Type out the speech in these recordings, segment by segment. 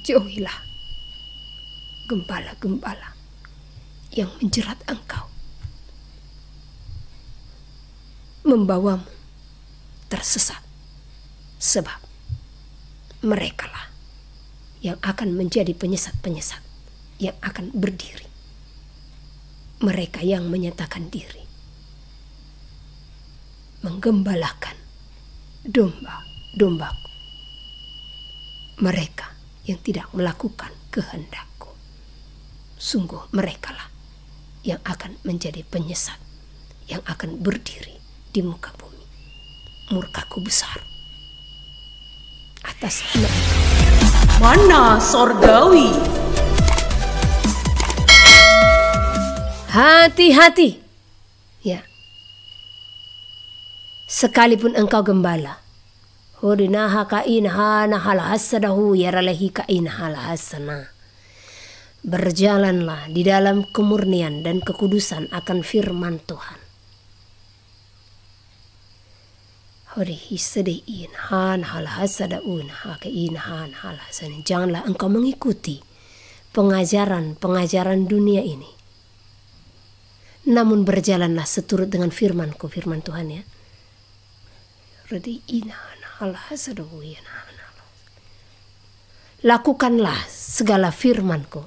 Jauhilah gembala-gembala yang menjerat engkau, membawamu tersesat, sebab merekalah yang akan menjadi penyesat-penyesat yang akan berdiri. Mereka yang menyatakan diri menggembalakan domba-dombaku, mereka yang tidak melakukan kehendakku. Sungguh merekalah yang akan menjadi penyesat, yang akan berdiri di muka bumi. Murkaku besar atas mereka. Mana sorgawi? Hati-hati, ya. Sekalipun engkau gembala, hurinaha kainaha nahal hasadahu yaralahi kainaha hasana. Berjalanlah di dalam kemurnian dan kekudusan akan firman Tuhan. Hurihi sediin han hal hasadaun hakain hal hasan. Janganlah engkau mengikuti pengajaran dunia ini, namun berjalanlah seturut dengan firman-Ku, firman Tuhan, ya. Lakukanlah segala firman-Ku,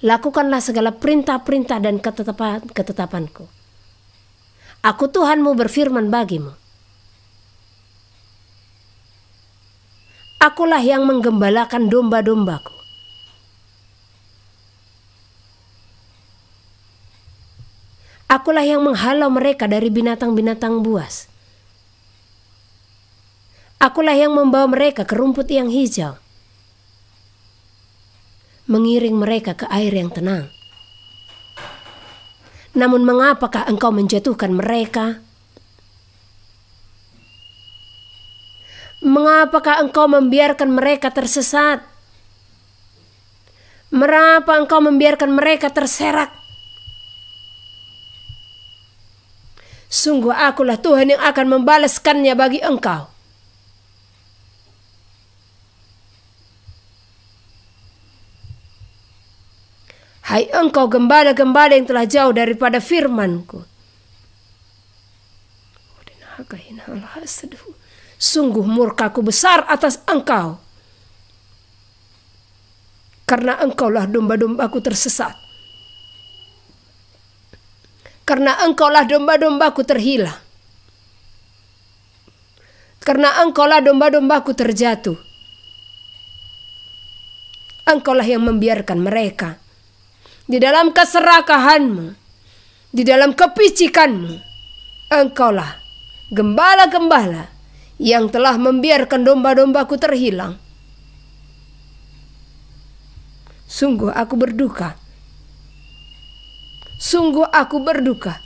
lakukanlah segala perintah-perintah dan ketetapan-Ku. Aku Tuhanmu berfirman bagimu. Akulah yang menggembalakan domba-dombaku. Akulah yang menghalau mereka dari binatang-binatang buas. Akulah yang membawa mereka ke rumput yang hijau, mengiring mereka ke air yang tenang. Namun mengapakah engkau menjatuhkan mereka? Mengapakah engkau membiarkan mereka tersesat? Mengapa engkau membiarkan mereka terserak? Sungguh akulah Tuhan yang akan membalaskannya bagi engkau. Hai engkau gembala-gembala yang telah jauh daripada firman-Ku. Sungguh murkaku besar atas engkau, karena engkaulah domba-dombaku tersesat, karena engkaulah domba-dombaku terhilang, karena engkaulah domba-dombaku terjatuh. Engkaulah yang membiarkan mereka di dalam keserakahanmu, di dalam kepicikanmu. Engkaulah gembala-gembala yang telah membiarkan domba-dombaku terhilang. Sungguh aku berduka. Sungguh aku berduka.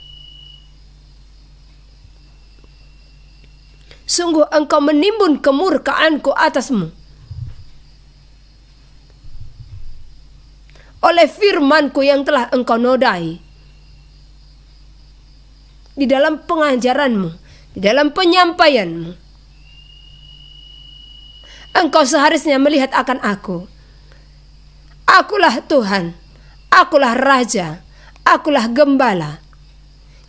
Sungguh engkau menimbun kemurkaanku atasmu. Oleh firman-Ku yang telah engkau nodai. Di dalam pengajaranmu, di dalam penyampaianmu, engkau seharusnya melihat akan aku. Akulah Tuhan, akulah Raja, akulah gembala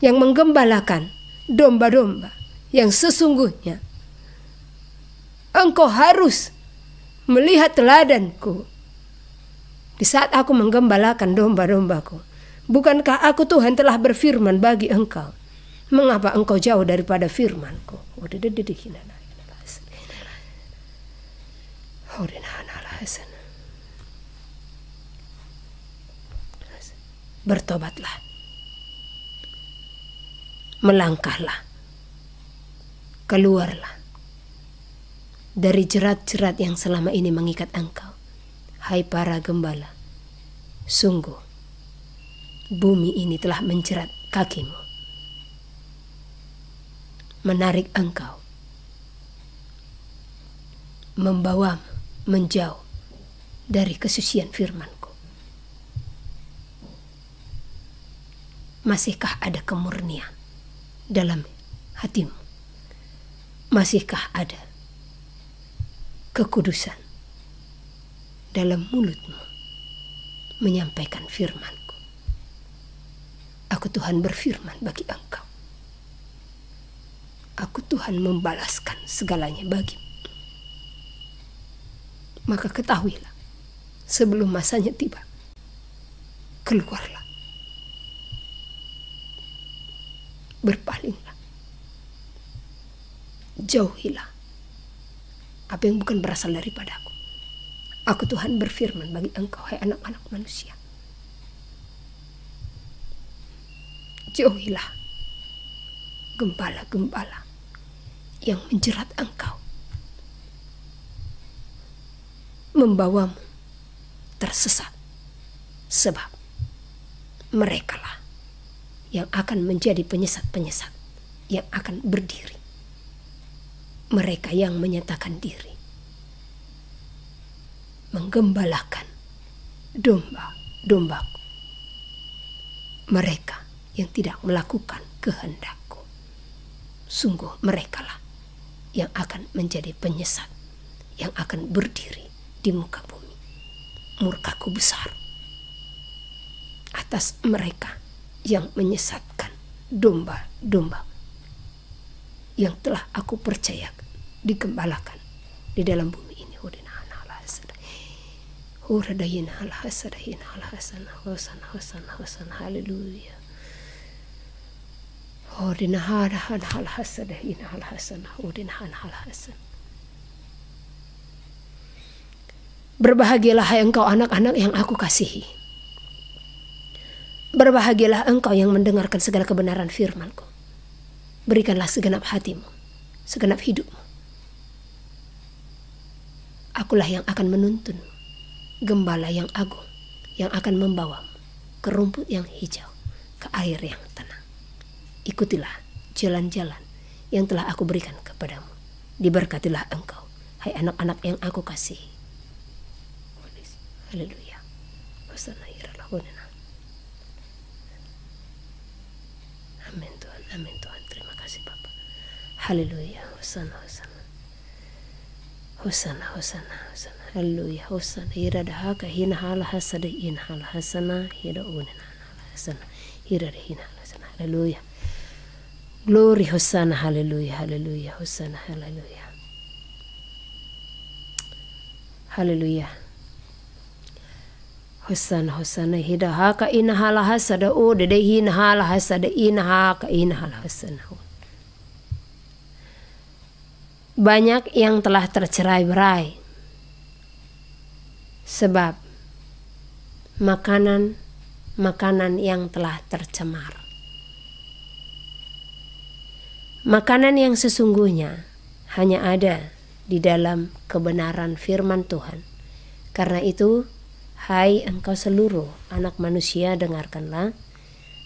yang menggembalakan domba-domba yang sesungguhnya. Engkau harus melihat teladanku di saat aku menggembalakan domba-dombaku. Bukankah aku Tuhan telah berfirman bagi engkau? Mengapa engkau jauh daripada firman-Ku? Bertobatlah, melangkahlah, keluarlah dari jerat-jerat yang selama ini mengikat engkau. Hai para gembala, sungguh bumi ini telah menjerat kakimu, menarik engkau, membawamu menjauh dari kesucian firman-Ku. Masihkah ada kemurnian dalam hatimu? Masihkah ada kekudusan dalam mulutmu menyampaikan firman-Ku. Aku Tuhan berfirman bagi engkau. Aku Tuhan membalaskan segalanya bagimu. Maka ketahuilah, sebelum masanya tiba, keluarlah. Berpalinglah. Jauhilah apa yang bukan berasal daripadaku. Aku Tuhan berfirman bagi engkau, hai anak-anak manusia. Jauhilah gembala-gembala yang menjerat engkau, membawamu tersesat, sebab merekalah yang akan menjadi penyesat-penyesat yang akan berdiri. Mereka yang menyatakan diri menggembalakan domba-dombaku. Mereka yang tidak melakukan kehendak-Ku, sungguh merekalah yang akan menjadi penyesat, yang akan berdiri di muka bumi. Murka-Ku besar atas mereka yang menyesatkan domba-domba yang telah Aku percayakan digembalakan di dalam bumi ini. Haleluya. Berbahagialah hai engkau anak-anak yang Aku kasihi. Berbahagialah engkau yang mendengarkan segala kebenaran firman-Ku. Berikanlah segenap hatimu, segenap hidupmu. Akulah yang akan menuntun, gembala yang agung, yang akan membawamu ke rumput yang hijau, ke air yang tenang. Ikutilah jalan-jalan yang telah Aku berikan kepadamu. Diberkatilah engkau, hai anak-anak yang Aku kasihi. Haleluya. Amin Tuhan, amin Tuhan. Terima kasih Bapa. Haleluya. Hosana, hosana. Hosana, hosana, hosana. Haleluya. Hosana. Hira dahaka hina hala hasada in hala hasana hira unina hala hasana hira hina hala hasana. Haleluya. Glory, hosana, haleluya, haleluya, hosana, haleluya. Haleluya. Hosana, hosana, hida haka ina hala hasada o dede hina hala hasada ina haka ina hala hasana. Banyak yang telah tercerai-berai sebab makanan yang telah tercemar. Makanan yang sesungguhnya hanya ada di dalam kebenaran firman Tuhan. Karena itu, hai engkau seluruh anak manusia, dengarkanlah,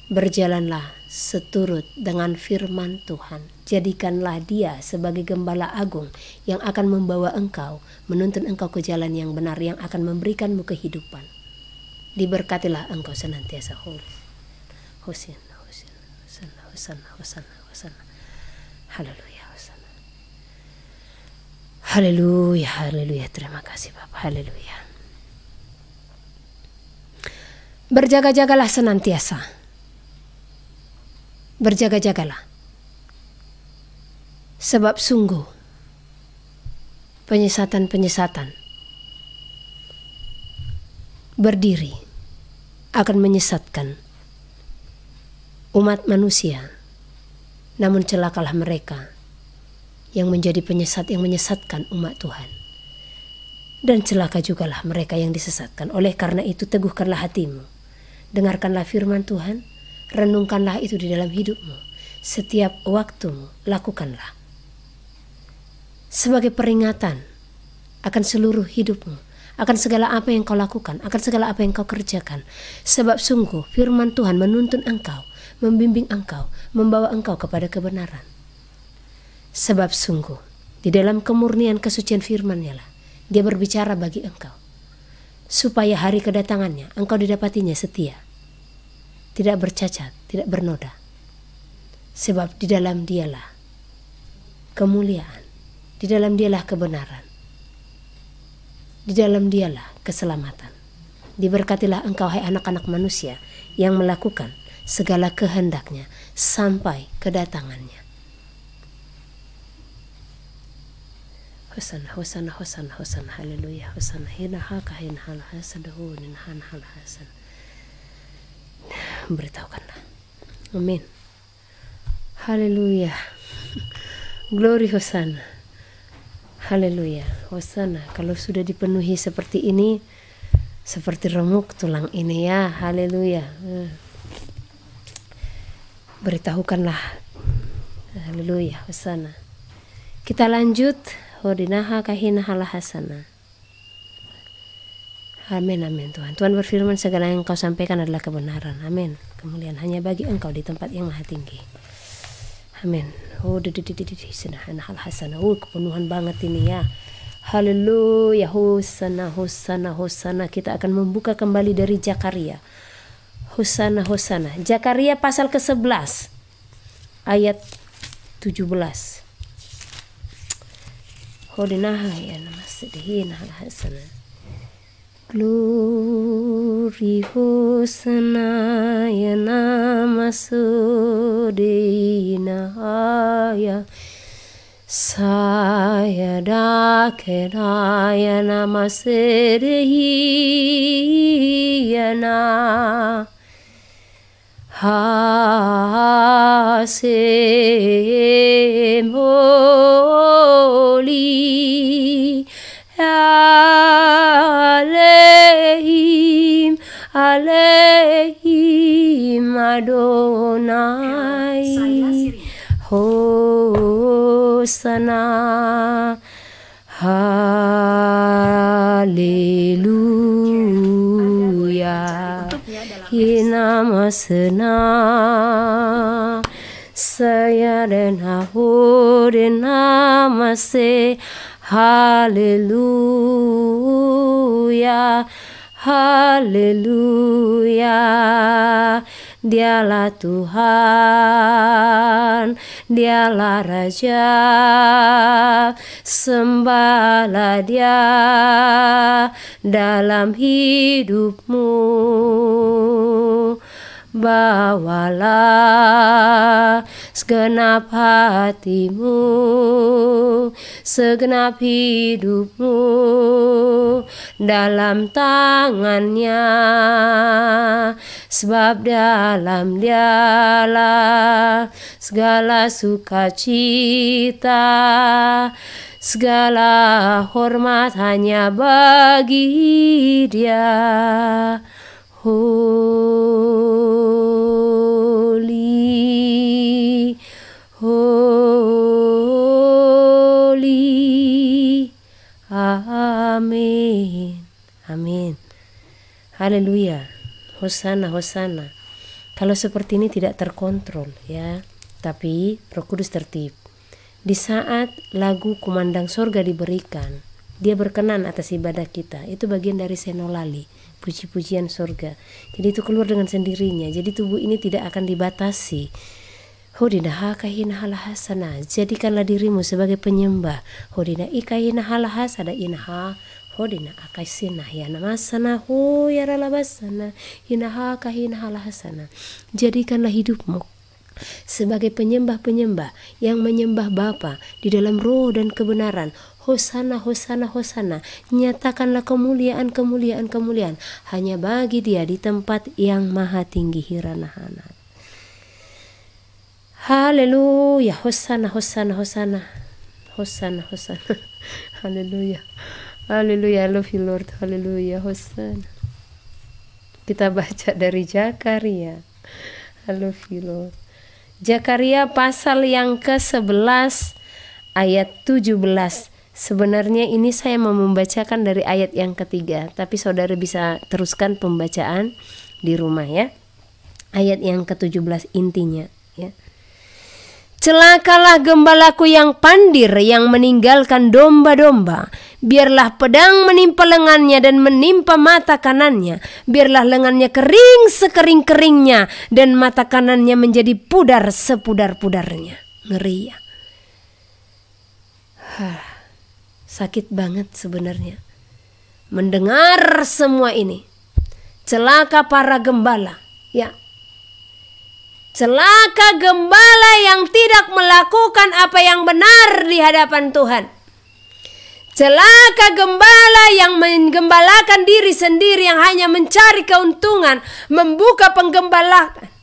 berjalanlah seturut dengan firman Tuhan. Jadikanlah Dia sebagai gembala agung yang akan membawa engkau, menuntun engkau ke jalan yang benar, yang akan memberikanmu kehidupan. Diberkatilah engkau senantiasa. Hosana, hosana, hosana, hosana, hosana, hosana. Haleluya, hosana. Haleluya, haleluya. Terima kasih Bapak. Haleluya. Berjaga-jagalah senantiasa. Berjaga-jagalah. Sebab sungguh penyesatan-penyesatan berdiri akan menyesatkan umat manusia. Namun celakalah mereka yang menjadi penyesat, yang menyesatkan umat Tuhan. Dan celaka jugalah mereka yang disesatkan. Oleh karena itu teguhkanlah hatimu. Dengarkanlah firman Tuhan. Renungkanlah itu di dalam hidupmu. Setiap waktumu lakukanlah. Sebagai peringatan akan seluruh hidupmu. Akan segala apa yang kau lakukan. Akan segala apa yang kau kerjakan. Sebab sungguh firman Tuhan menuntun engkau. Membimbing engkau, membawa engkau kepada kebenaran. Sebab sungguh di dalam kemurnian kesucian firman-Nya lah Dia berbicara bagi engkau, supaya hari kedatangannya engkau didapatinya setia, tidak bercacat, tidak bernoda. Sebab di dalam Dialah kemuliaan, di dalam Dialah kebenaran, di dalam Dialah keselamatan. Diberkatilah engkau hai anak-anak manusia yang melakukan segala kehendaknya sampai kedatangannya. Hosana, hosana, hosana, hosana, haleluya, hosana, hina haka hina hala hasadahu hina hala hasan. Beritahukanlah. Amin. Haleluya. Glory hosana. Haleluya. Hosana. Kalau sudah dipenuhi seperti ini, seperti remuk tulang ini ya. Haleluya. Beritahukanlah. Haleluya. Hosana. Kita lanjut. Hodinaha kahina hala hasana. Amin, amin Tuhan. Tuhan berfirman segala yang Engkau sampaikan adalah kebenaran. Amin. Kemuliaan hanya bagi Engkau di tempat yang maha tinggi. Amin. Oh, hal hasanah. Oh, kepenuhan banget ini ya. Haleluya. Hosana, hosana, hosana. Kita akan membuka kembali dari Zakaria. Hosana, hosana. Zakaria pasal ke-11 ayat 17. Hodinaha ya namasedihina hal hasanah. Glory hosana ya namasudina ya saya dakera ya namasedehi ya na hasemoli Aleihim, Aleihim Adonai. Hosana, Haleluya. Hinamasena, saya dan aku dan namase. Haleluya, haleluya. Dialah Tuhan, Dialah Raja, sembahlah Dia dalam hidupmu. Bawalah segenap hatimu, segenap hidupmu dalam tangannya, sebab dalam Dialah segala sukacita, segala hormat hanya bagi Dia. Holy, holy, amin, amin, haleluya, hosana, hosana. Kalau seperti ini tidak terkontrol ya, tapi Roh Kudus tertib. Di saat lagu Kumandang Sorga diberikan, Dia berkenan atas ibadah kita. Itu bagian dari senolali, puji-pujian surga. Jadi itu keluar dengan sendirinya. Jadi tubuh ini tidak akan dibatasi. Hodina kahina halahasana. Jadikanlah dirimu sebagai penyembah. Hodina ikahina halahasada inaha. Hodina akaisina ya namasana ho ya ralabasana. Inaha kahina halahasana. Jadikanlah hidupmu sebagai penyembah-penyembah yang menyembah Bapa di dalam roh dan kebenaran. Hosana, hosana, hosana. Nyatakanlah kemuliaan, kemuliaan, kemuliaan hanya bagi Dia di tempat yang maha tinggi. Hiranahana. Haleluya. Hosana, hosana, hosana. Hosana, hosana. Haleluya. Haleluya. I love you Lord. Haleluya. Hosana. Kita baca dari Zakaria. I love you Lord. Zakaria pasal yang ke-11 ayat 17. Sebenarnya ini saya mau membacakan dari ayat yang ketiga, tapi saudara bisa teruskan pembacaan di rumah ya. Ayat yang ke-17 intinya ya. Celakalah gembalaku yang pandir, yang meninggalkan domba-domba. Biarlah pedang menimpa lengannya dan menimpa mata kanannya. Biarlah lengannya kering sekering-keringnya dan mata kanannya menjadi pudar sepudar-pudarnya. Ngeri ya. Sakit banget sebenarnya. mendengar semua ini. Celaka para gembala, ya. Celaka gembala yang tidak melakukan apa yang benar di hadapan Tuhan. Celaka gembala yang menggembalakan diri sendiri, yang hanya mencari keuntungan, membuka penggembalaan.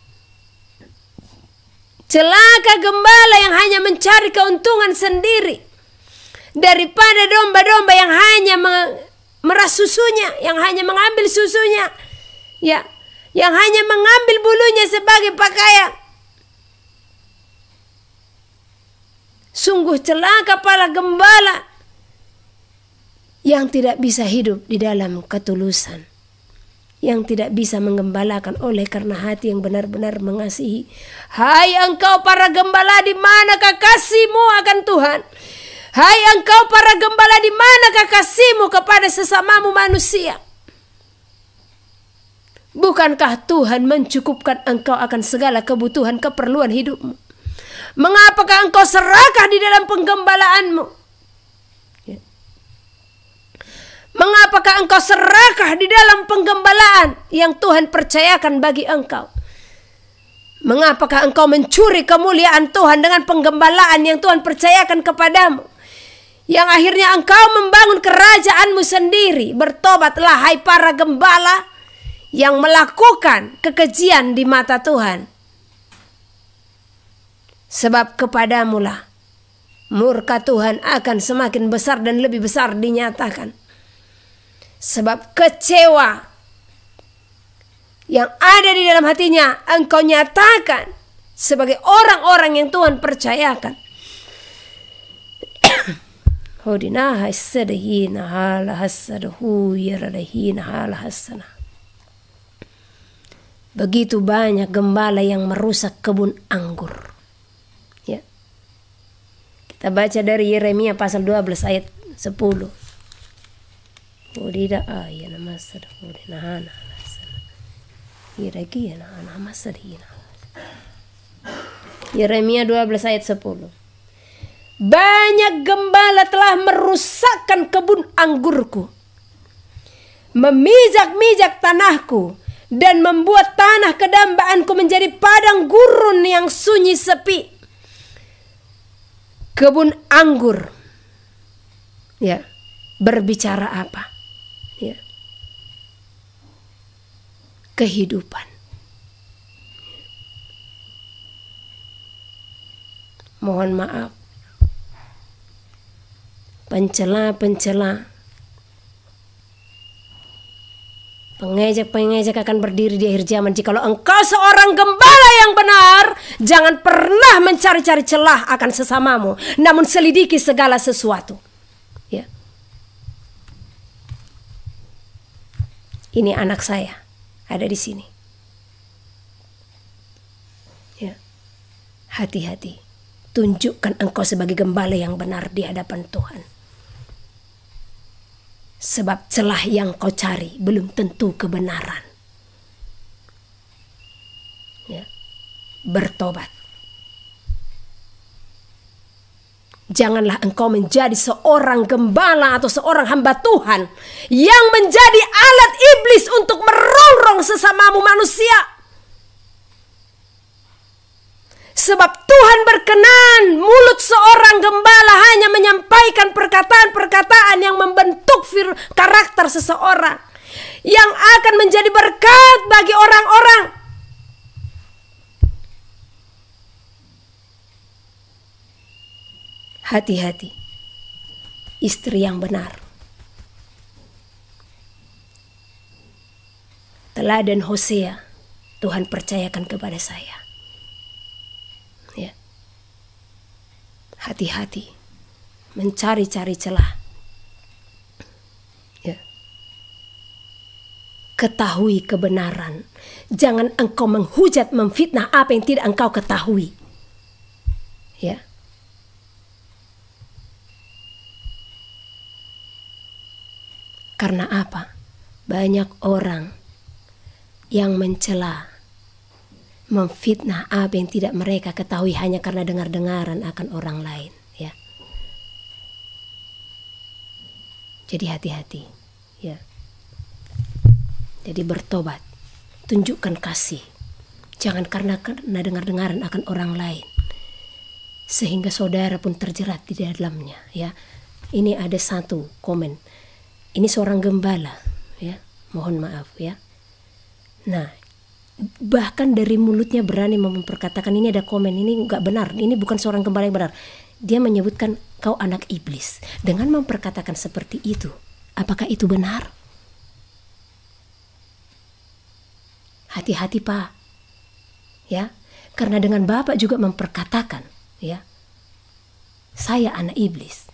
Celaka gembala yang hanya mencari keuntungan sendiri daripada domba-domba yang hanya meras susunya, yang hanya mengambil susunya, ya, yang hanya mengambil bulunya sebagai pakaian. Sungguh celaka para gembala yang tidak bisa hidup di dalam ketulusan, yang tidak bisa menggembalakan oleh karena hati yang benar-benar mengasihi. Hai engkau para gembala, di manakah kasihmu akan Tuhan? Hai engkau para gembala, di manakah kasihmu kepada sesamamu manusia? Bukankah Tuhan mencukupkan engkau akan segala kebutuhan keperluan hidupmu? Mengapakah engkau serakah di dalam penggembalaanmu? Mengapakah engkau serakah di dalam penggembalaan yang Tuhan percayakan bagi engkau? Mengapakah engkau mencuri kemuliaan Tuhan dengan penggembalaan yang Tuhan percayakan kepadamu? Yang akhirnya engkau membangun kerajaanmu sendiri. Bertobatlah hai para gembala yang melakukan kekejian di mata Tuhan. Sebab kepadamulah murka Tuhan akan semakin besar dan lebih besar dinyatakan. Sebab kecewa yang ada di dalam hatinya engkau nyatakan sebagai orang-orang yang Tuhan percayakan. Hodina hasadahina hala hasadahu yaradahina hala hasana. Begitu banyak gembala yang merusak kebun anggur. Ya. Kita baca dari Yeremia pasal 12 ayat 10. Udida ayana masad udina hana hasana. Iragiana hana masadina. Yeremia 12 ayat 10. Banyak gembala telah merusakkan kebun anggurku, memijak-mijak tanahku, dan membuat tanah kedambaanku menjadi padang gurun yang sunyi sepi. Kebun anggur, ya, berbicara apa? Ya, kehidupan. Mohon maaf, pencela-pencela, pengejek-pengejek akan berdiri di akhir zaman. Jikalau engkau seorang gembala yang benar, jangan pernah mencari-cari celah akan sesamamu, namun selidiki segala sesuatu. Ya. Ini anak saya ada di sini. Ya. Hati-hati. Tunjukkan engkau sebagai gembala yang benar di hadapan Tuhan. Sebab celah yang kau cari belum tentu kebenaran. Ya. Bertobat. Janganlah engkau menjadi seorang gembala atau seorang hamba Tuhan yang menjadi alat iblis untuk merongrong sesamamu manusia. Sebab Tuhan berkenan mulut seorang gembala hanya menyampaikan perkataan-perkataan yang membentuk karakter seseorang, yang akan menjadi berkat bagi orang-orang. Hati-hati, istri yang benar. Teladan Hosea Tuhan percayakan kepada saya. Ya. Hati-hati mencari-cari celah. Ya. Ketahui kebenaran. Jangan engkau menghujat, memfitnah apa yang tidak engkau ketahui. Ya. Karena apa? Banyak orang yang mencela, memfitnah apa yang tidak mereka ketahui hanya karena dengar-dengaran akan orang lain. Ya. Jadi hati-hati. ya. Jadi bertobat, tunjukkan kasih. Jangan karena dengar-dengaran akan orang lain sehingga saudara pun terjerat di dalamnya, ya. Ini ada satu komen. Ini seorang gembala, ya. Mohon maaf, ya. Nah, bahkan dari mulutnya berani memperkatakan, ini ada komen, ini nggak benar, ini bukan seorang gembala yang benar. Dia menyebutkan kau anak iblis. Dengan memperkatakan seperti itu, apakah itu benar? Hati-hati Pak, ya, karena dengan Bapak juga memperkatakan, ya, saya anak iblis.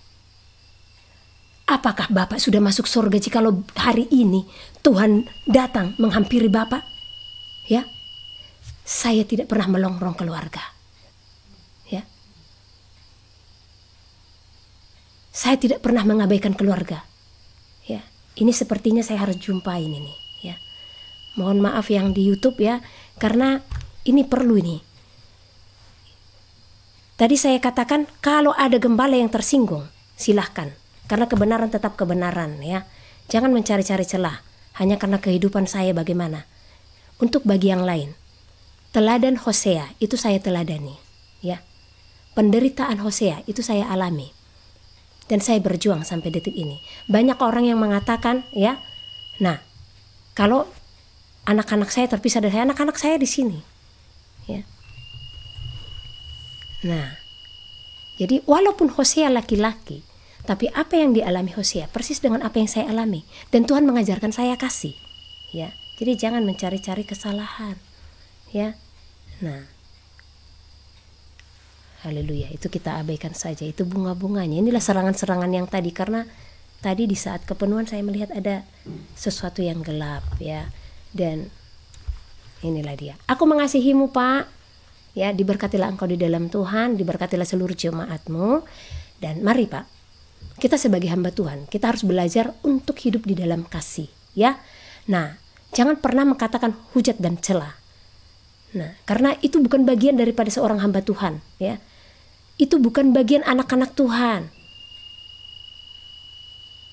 Apakah Bapak sudah masuk surga jikalau hari ini Tuhan datang menghampiri Bapak? Ya, saya tidak pernah melongrong keluarga. Ya, saya tidak pernah mengabaikan keluarga. Ya, ini sepertinya saya harus jumpain ini. Ya, mohon maaf yang di YouTube ya, karena ini perlu ini. Tadi saya katakan kalau ada gembala yang tersinggung, silahkan. Karena kebenaran tetap kebenaran, ya. Jangan mencari-cari celah hanya karena kehidupan saya bagaimana. Untuk bagi yang lain, teladan Hosea itu saya teladani, ya. Penderitaan Hosea itu saya alami. Dan saya berjuang sampai detik ini. Banyak orang yang mengatakan, ya, nah, kalau anak-anak saya terpisah dari saya, anak-anak saya di sini, ya. Nah, jadi walaupun Hosea laki-laki, tapi apa yang dialami Hosea persis dengan apa yang saya alami, dan Tuhan mengajarkan saya kasih, ya. Jadi jangan mencari-cari kesalahan, ya. Nah, haleluya, itu kita abaikan saja, itu bunga-bunganya. Inilah serangan-serangan yang tadi, karena tadi di saat kepenuhan saya melihat ada sesuatu yang gelap, ya. Dan inilah dia. Aku mengasihimu Pak, ya, diberkatilah engkau di dalam Tuhan, diberkatilah seluruh jemaatmu. Dan mari Pak, kita sebagai hamba Tuhan, kita harus belajar untuk hidup di dalam kasih, ya. Nah, jangan pernah mengatakan hujat dan celah. Nah, karena itu bukan bagian daripada seorang hamba Tuhan, ya. Itu bukan bagian anak-anak Tuhan.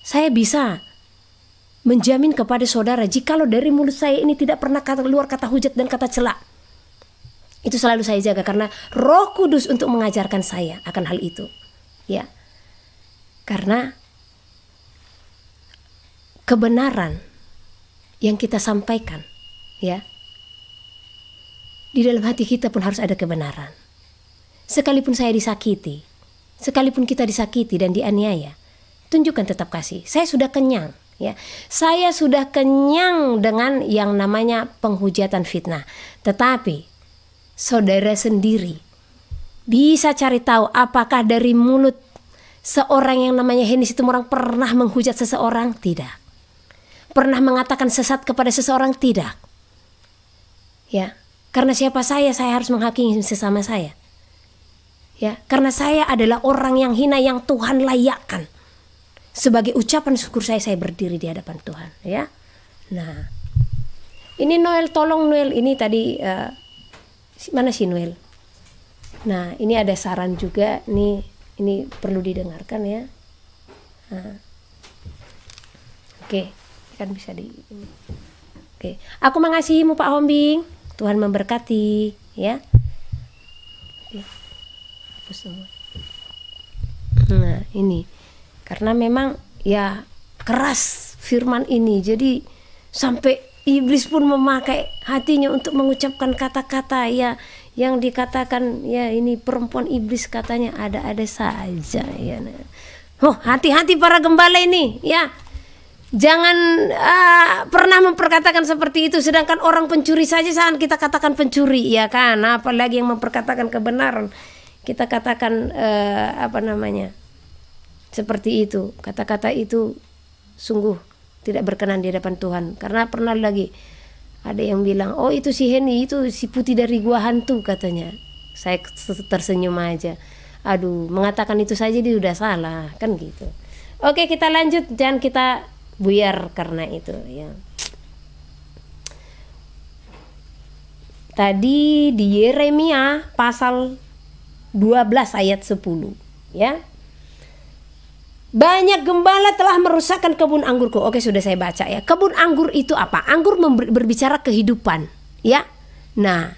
Saya bisa menjamin kepada saudara, jikalau dari mulut saya ini tidak pernah keluar kata hujat dan kata celah. Itu selalu saya jaga karena Roh Kudus untuk mengajarkan saya akan hal itu, ya. Karena kebenaran yang kita sampaikan, ya, di dalam hati kita pun harus ada kebenaran. Sekalipun saya disakiti, sekalipun kita disakiti dan dianiaya, tunjukkan tetap kasih. Saya sudah kenyang, ya. Saya sudah kenyang dengan yang namanya penghujatan fitnah. Tetapi saudara sendiri bisa cari tahu apakah dari mulut seorang yang namanya Henny Situmorang pernah menghujat seseorang? Tidak. Pernah mengatakan sesat kepada seseorang? Tidak. Ya, karena siapa saya harus menghakimi sesama saya. Ya, karena saya adalah orang yang hina yang Tuhan layakkan. Sebagai ucapan syukur saya berdiri di hadapan Tuhan, ya. Nah, ini Noel, tolong Noel, ini tadi mana sih Noel? Nah, ini ada saran juga nih. Ini perlu didengarkan, ya. Nah. Oke, kan bisa di. Oke, aku mengasihimu Pak Hombing. Tuhan memberkati, ya. Oke. Hapus semua. Nah, ini karena memang ya keras firman ini, jadi sampai iblis pun memakai hatinya untuk mengucapkan kata-kata, ya, yang dikatakan, ya, ini perempuan iblis katanya ada-ada saja, ya. Oh, hati-hati para gembala ini, ya. Jangan pernah memperkatakan seperti itu, sedangkan orang pencuri saja saat kita katakan pencuri, ya kan, apalagi yang memperkatakan kebenaran kita katakan seperti itu. Kata-kata itu sungguh tidak berkenan di hadapan Tuhan. Karena pernah lagi ada yang bilang, oh itu si Henny, itu si putih dari gua hantu katanya. Saya tersenyum aja. Aduh, mengatakan itu saja dia udah salah, kan gitu. Oke, kita lanjut, jangan kita buyar karena itu, ya. Tadi di Yeremia pasal 12 ayat 10, ya. Banyak gembala telah merusakkan kebun anggurku. Oke, sudah saya baca ya. Kebun anggur itu apa? Anggur berbicara kehidupan, ya. Nah,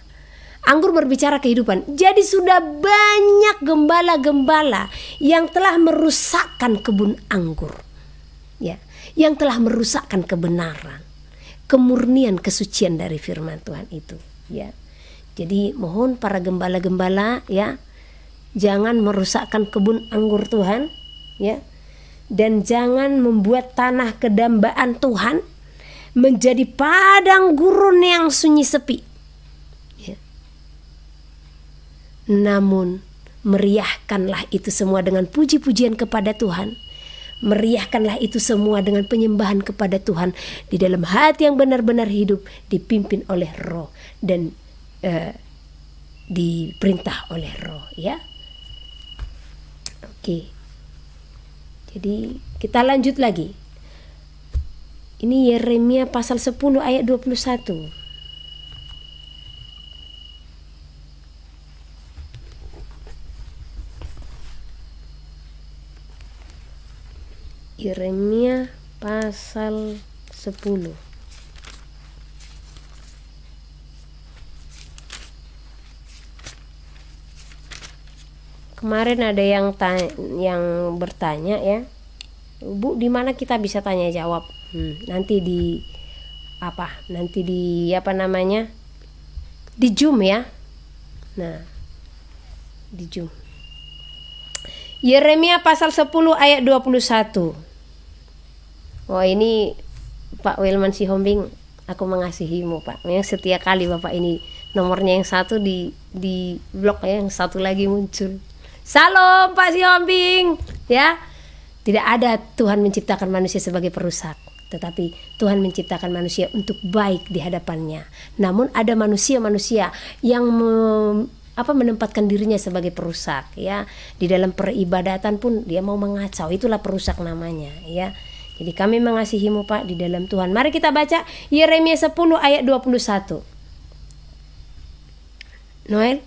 anggur berbicara kehidupan. Jadi sudah banyak gembala-gembala yang telah merusakkan kebun anggur, ya, yang telah merusakkan kebenaran, kemurnian, kesucian dari firman Tuhan itu, ya. Jadi mohon para gembala-gembala, ya, jangan merusakkan kebun anggur Tuhan, ya. Dan jangan membuat tanah kedambaan Tuhan menjadi padang gurun yang sunyi sepi, ya. Namun meriahkanlah itu semua dengan puji-pujian kepada Tuhan. Meriahkanlah itu semua dengan penyembahan kepada Tuhan di dalam hati yang benar-benar hidup, dipimpin oleh Roh dan diperintah oleh Roh, ya. Oke. Jadi kita lanjut lagi. Ini Yeremia pasal 10 ayat 21. Yeremia pasal 10. Kemarin ada yang bertanya, ya, Bu, di mana kita bisa tanya jawab? Nanti di di Zoom, ya. Nah, di Zoom. Yeremia pasal 10 ayat 21. Oh, ini Pak Wilman Sihombing, aku mengasihimu, Pak. Yang setia kali Bapak ini nomornya yang satu di blog, ya, yang satu lagi muncul. Salam Pak Sihombing, ya. Tidak ada Tuhan menciptakan manusia sebagai perusak, tetapi Tuhan menciptakan manusia untuk baik di hadapannya. Namun ada manusia-manusia yang menempatkan dirinya sebagai perusak, ya. Di dalam peribadatan pun dia mau mengacau, itulah perusak namanya, ya. Jadi kami mengasihimu, Pak, di dalam Tuhan. Mari kita baca Yeremia 10 ayat 21. Noel.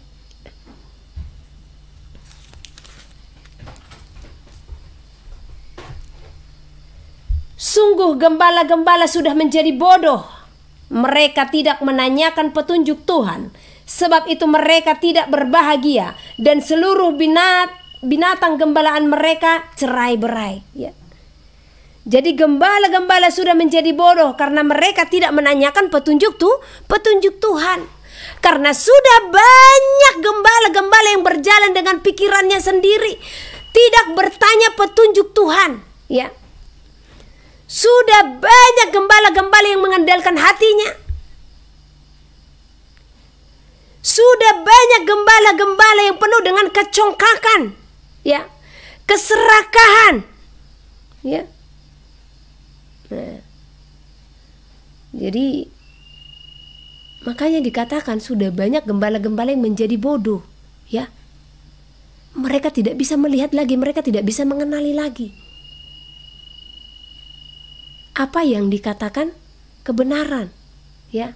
Sungguh gembala-gembala sudah menjadi bodoh. Mereka tidak menanyakan petunjuk Tuhan. Sebab itu mereka tidak berbahagia. Dan seluruh binatang gembalaan mereka cerai-berai, ya. Jadi gembala-gembala sudah menjadi bodoh karena mereka tidak menanyakan petunjuk Tuhan. Karena sudah banyak gembala-gembala yang berjalan dengan pikirannya sendiri, tidak bertanya petunjuk Tuhan, ya. Sudah banyak gembala-gembala yang mengandalkan hatinya. Sudah banyak gembala-gembala yang penuh dengan kecongkakan, ya, keserakahan, ya. Nah, jadi makanya dikatakan sudah banyak gembala-gembala yang menjadi bodoh, ya. Mereka tidak bisa melihat lagi, mereka tidak bisa mengenali lagi apa yang dikatakan kebenaran, ya.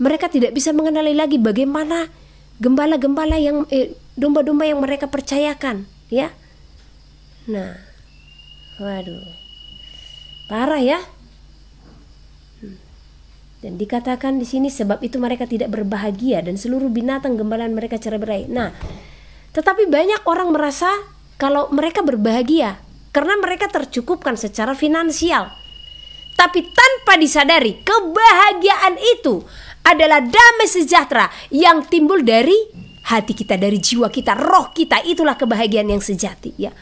Mereka tidak bisa mengenali lagi bagaimana gembala-gembala yang domba-domba yang mereka percayakan, ya. Nah, waduh, parah, ya. Dan dikatakan di sini sebab itu mereka tidak berbahagia dan seluruh binatang gembalaan mereka cerai-berai. Nah, tetapi banyak orang merasa kalau mereka berbahagia karena mereka tercukupkan secara finansial. Tapi tanpa disadari kebahagiaan itu adalah damai sejahtera yang timbul dari hati kita, dari jiwa kita, roh kita. Itulah kebahagiaan yang sejati, ya.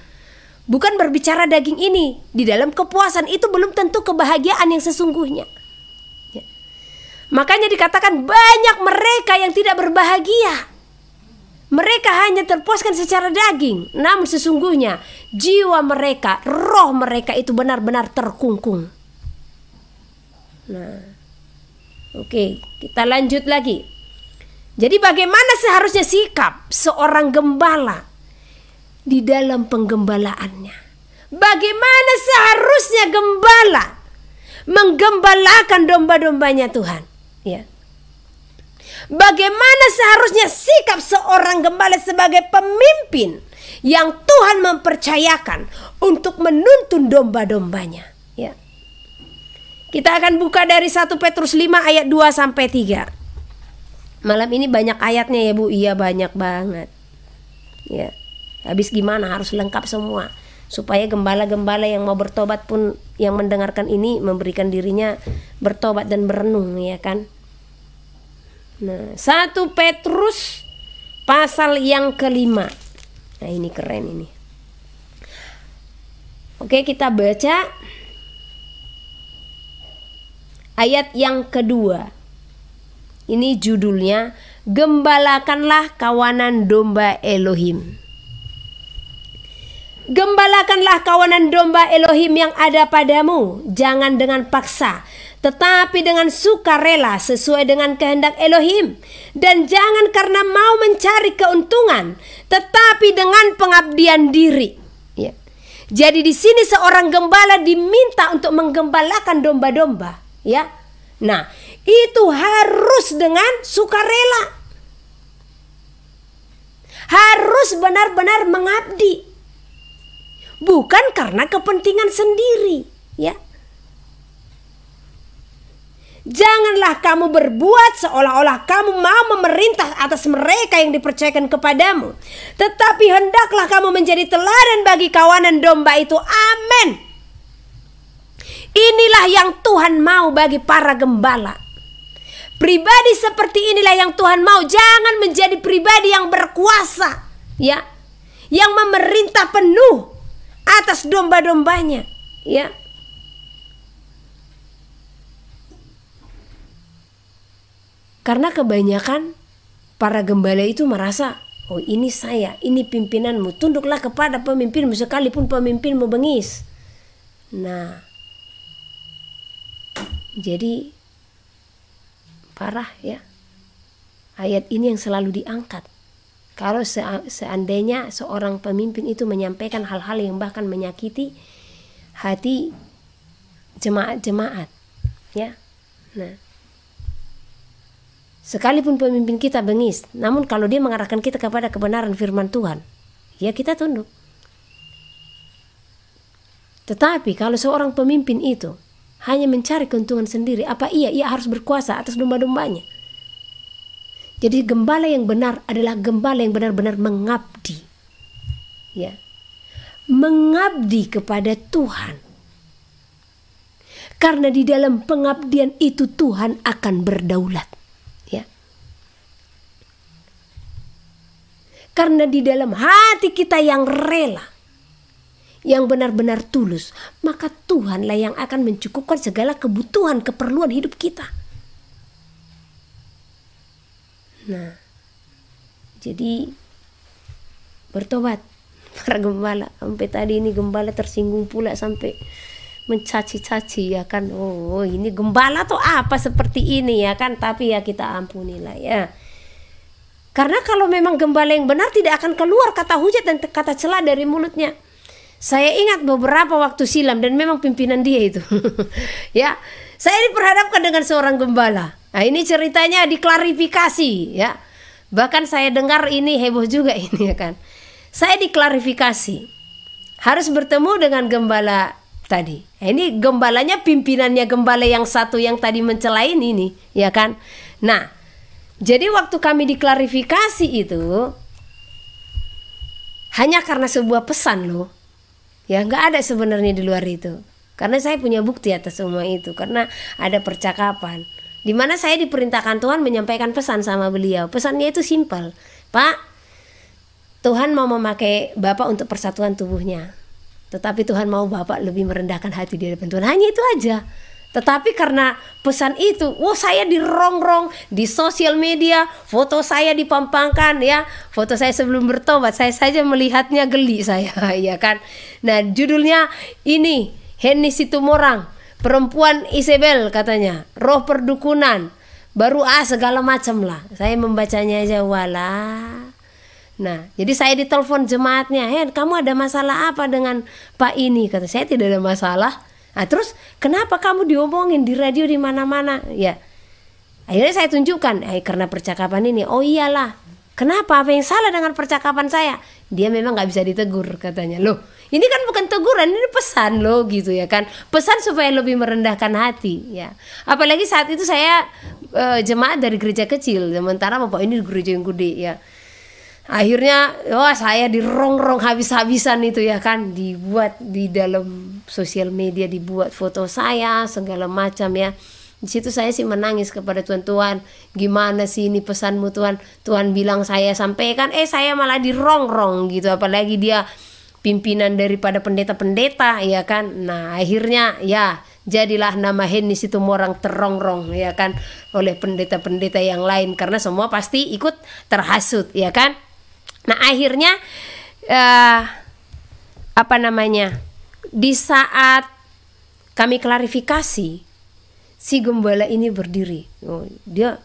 Bukan berbicara daging ini. Di dalam kepuasan itu belum tentu kebahagiaan yang sesungguhnya, ya. Makanya dikatakan banyak mereka yang tidak berbahagia. Mereka hanya terpuaskan secara daging, namun sesungguhnya jiwa mereka, roh mereka itu benar-benar terkungkung. Nah, oke, kita lanjut lagi. Jadi bagaimana seharusnya sikap seorang gembala di dalam penggembalaannya? Bagaimana seharusnya gembala menggembalakan domba-dombanya Tuhan, ya? Bagaimana seharusnya sikap seorang gembala sebagai pemimpin yang Tuhan mempercayakan untuk menuntun domba-dombanya. Ya. Kita akan buka dari 1 Petrus 5 ayat 2 sampai 3. Malam ini banyak ayatnya ya Bu. Iya, banyak banget. Ya. Habis gimana, harus lengkap semua supaya gembala-gembala yang mau bertobat pun yang mendengarkan ini memberikan dirinya bertobat dan berenung, ya kan. Nah, 1 Petrus pasal yang kelima. Nah, ini keren ini. Oke, kita baca ayat yang kedua. Ini judulnya, Gembalakanlah kawanan domba Elohim. Gembalakanlah kawanan domba Elohim yang ada padamu, jangan dengan paksa, tetapi dengan sukarela sesuai dengan kehendak Elohim, dan jangan karena mau mencari keuntungan, tetapi dengan pengabdian diri. Ya. Jadi di sini seorang gembala diminta untuk menggembalakan domba-domba, ya. Nah, itu harus dengan sukarela, harus benar-benar mengabdi. Bukan karena kepentingan sendiri, ya. Janganlah kamu berbuat seolah-olah kamu mau memerintah atas mereka yang dipercayakan kepadamu, tetapi hendaklah kamu menjadi teladan bagi kawanan domba itu. Amin. Inilah yang Tuhan mau bagi para gembala. Pribadi seperti inilah yang Tuhan mau. Jangan menjadi pribadi yang berkuasa, ya, yang memerintah penuh atas domba-dombanya, ya. Karena kebanyakan para gembala itu merasa, oh ini saya, ini pimpinanmu, tunduklah kepada pemimpinmu sekalipun pemimpinmu bengis. Nah, jadi parah ya. Ayat ini yang selalu diangkat. Kalau seandainya seorang pemimpin itu menyampaikan hal-hal yang bahkan menyakiti hati jemaat-jemaat, ya. Nah, sekalipun pemimpin kita bengis, namun kalau dia mengarahkan kita kepada kebenaran firman Tuhan, ya kita tunduk. Tetapi kalau seorang pemimpin itu hanya mencari keuntungan sendiri, apa ia harus berkuasa atas domba-dombanya? Jadi gembala yang benar adalah gembala yang benar-benar mengabdi, ya, mengabdi kepada Tuhan. Karena di dalam pengabdian itu Tuhan akan berdaulat, ya. Karena di dalam hati kita yang rela, yang benar-benar tulus, maka Tuhanlah yang akan mencukupkan segala kebutuhan, keperluan hidup kita. Nah, jadi bertobat para gembala. Sampai tadi ini gembala tersinggung pula sampai mencaci-caci, ya kan. Oh, ini gembala tuh apa seperti ini, ya kan. Tapi ya kita ampunilah, ya. Karena kalau memang gembala yang benar tidak akan keluar kata hujat dan kata cela dari mulutnya. Saya ingat beberapa waktu silam, dan memang pimpinan dia itu ya, saya diperhadapkan dengan seorang gembala. Nah, ini ceritanya diklarifikasi, ya. Bahkan saya dengar ini heboh juga ini, ya kan. Saya diklarifikasi, harus bertemu dengan gembala tadi. Nah, ini gembalanya, pimpinannya gembala yang satu yang tadi mencela ini, ya kan. Nah, jadi waktu kami diklarifikasi itu hanya karena sebuah pesan loh. Ya, nggak ada sebenarnya di luar itu. Karena saya punya bukti atas semua itu. Karena ada percakapan di mana saya diperintahkan Tuhan menyampaikan pesan sama beliau. Pesannya itu simpel. Pak, Tuhan mau memakai Bapak untuk persatuan tubuhnya. Tetapi Tuhan mau Bapak lebih merendahkan hati di hadapan Tuhan. Hanya itu aja. Tetapi karena pesan itu, saya dirongrong di sosial media, foto saya dipampangkan, ya, foto saya sebelum bertobat, saya saja melihatnya geli saya, ya kan. Nah, judulnya ini, Henny Situmorang, perempuan Isabel katanya, roh perdukunan, baru segala macam lah. Saya membacanya aja walah. Nah, jadi saya ditelepon jemaatnya, kamu ada masalah apa dengan Pak ini? Kata saya tidak ada masalah. Nah, terus kenapa kamu diomongin di radio di mana-mana? Ya, akhirnya saya tunjukkan, karena percakapan ini. Oh iyalah, kenapa? Apa yang salah dengan percakapan saya? dia memang nggak bisa ditegur katanya. Loh, ini kan bukan teguran, ini pesan loh gitu ya kan. Pesan supaya lebih merendahkan hati ya. Apalagi saat itu saya jemaat dari gereja kecil, sementara bapak ini di gereja yang gede ya. Akhirnya wah saya dirongrong habis-habisan itu ya kan, dibuat di dalam sosial media, dibuat foto saya segala macam ya. Di situ saya sih menangis kepada Tuhan. Tuhan, gimana sih ini pesanmu Tuhan? Tuhan bilang saya sampaikan, saya malah dirongrong gitu. Apalagi dia pimpinan daripada pendeta-pendeta ya kan. Nah akhirnya ya jadilah nama Henny Situmorang terongrong ya kan oleh pendeta-pendeta yang lain, karena semua pasti ikut terhasut ya kan. Nah akhirnya di saat kami klarifikasi, si gembala ini berdiri. Oh, dia